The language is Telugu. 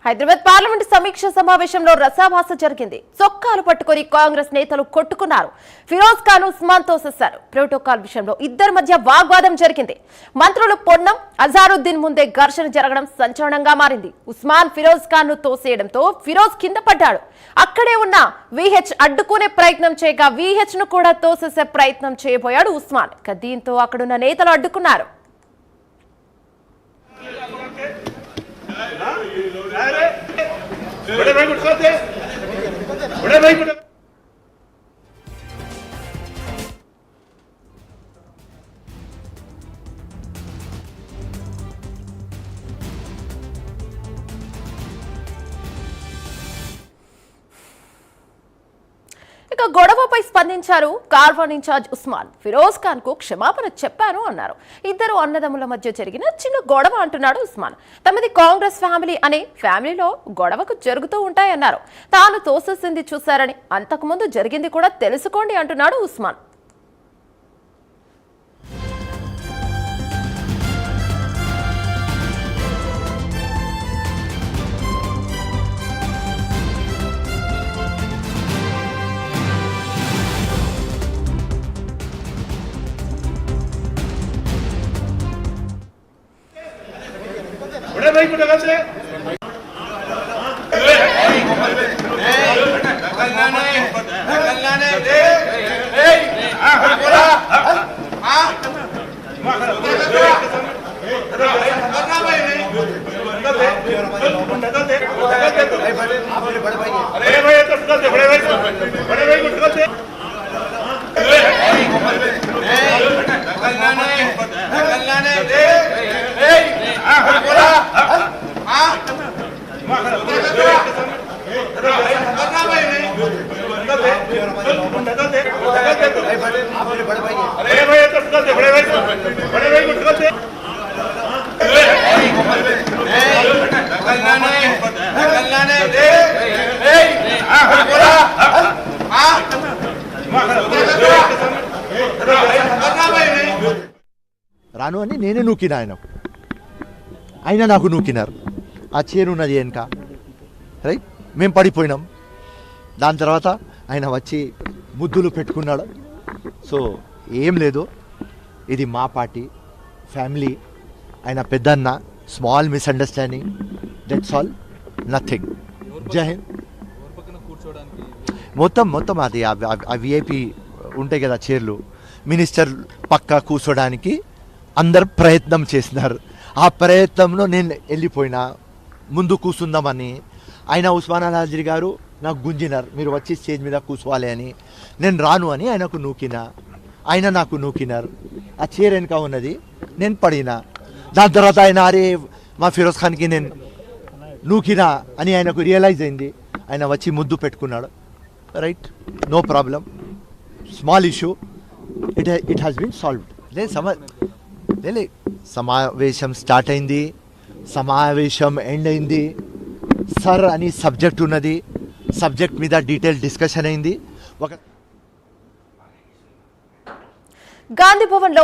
హైదరాబాద్ పార్లమెంట్ సమీక్ష సమావేశంలో రసాభాస జరిగింది. చొక్కాలు పట్టుకుని కాంగ్రెస్ నేతలు కొట్టుకున్నారు. ఫిరోజ్ ఖాన్ ఉస్మాన్ తోసేశారు. ప్రోటోకాల్ విషయంలో ఇద్దరి మధ్య వాగ్వాదం జరిగింది. మంత్రులు పొన్నం, అజారుద్దీన్ ముందే ఘర్షణ జరగడం సంచలనంగా మారింది. ఉస్మాన్ ఫిరోజ్ ఖాన్ ను తోసేయడంతో ఫిరోజ్ కింద పడ్డాడు. అక్కడే ఉన్న విహెచ్ అడ్డుకునే ప్రయత్నం చేయగా విహెచ్ ను కూడా తోసేసే ప్రయత్నం చేయబోయాడు ఉస్మాన్. దీంతో అక్కడున్న నేతలు అడ్డుకున్నారు. बड़े भाई को उठाते बड़े भाई को ఇక గొడవపై స్పందించారు కార్వాన్ ఇన్ఛార్జ్ ఉస్మాన్. ఫిరోజ్ ఖాన్ కు క్షమాపణ చెప్పాను అన్నారు. ఇద్దరు అన్నదమ్ముల మధ్య జరిగిన చిన్న గొడవ అంటున్నాడు ఉస్మాన్. తమది కాంగ్రెస్ ఫ్యామిలీ అనే ఫ్యామిలీలో గొడవకు జరుగుతూ ఉంటాయన్నారు. తాను తోసేసింది చూశారని, అంతకుముందు జరిగింది కూడా తెలుసుకోండి అంటున్నాడు ఉస్మాన్. बड़े भाई को लगाते రాను అని నేనే నూకినా ఆయన నాకు నూకినారు. ఆ చైర్ ఉన్నది వెనక, రైట్, మేము పడిపోయినాం. దాని తర్వాత ఆయన వచ్చి ముద్దులు పెట్టుకున్నాడు. సో ఏం లేదు, ఇది మా పార్టీ ఫ్యామిలీ. ఆయన పెద్దన్న, small misunderstanding, that's all, nothing. జై హింద్. మొత్తం అది ఆ విఐపి ఉంటాయి కదా చైర్లు, మినిస్టర్ పక్క కూర్చోడానికి అందరు ప్రయత్నం చేసినారు. ఆ ప్రయత్నంలో నేను వెళ్ళిపోయినా ముందు కూర్చుందామని. ఆయన ఉస్మాన్ అల్ గారు నాకు గుంజినారు, మీరు వచ్చి స్టేజ్ మీద కూర్చోవాలి అని. నేను రాను అని ఆయనకు నూకినా, ఆయన నాకు నూకినారు. ఆ చైర్ వెనక ఉన్నది, నేను పడినా. దాని తర్వాత ఆయన అరే మా ఫిరోజ్ ఖాన్కి నేను నూకినా అని ఆయనకు రియలైజ్ అయింది. ఆయన వచ్చి ముద్దు పెట్టుకున్నాడు. Right, no problem, small issue, it has been solved. సమావేశం స్టార్ట్ అయింది, సమావేశం ఎండ్ అయింది. సర్ అని సబ్జెక్ట్ ఉన్నది, సబ్జెక్ట్ మీద డీటెయిల్ డిస్కషన్ అయింది. గాంధీ భవన్ లో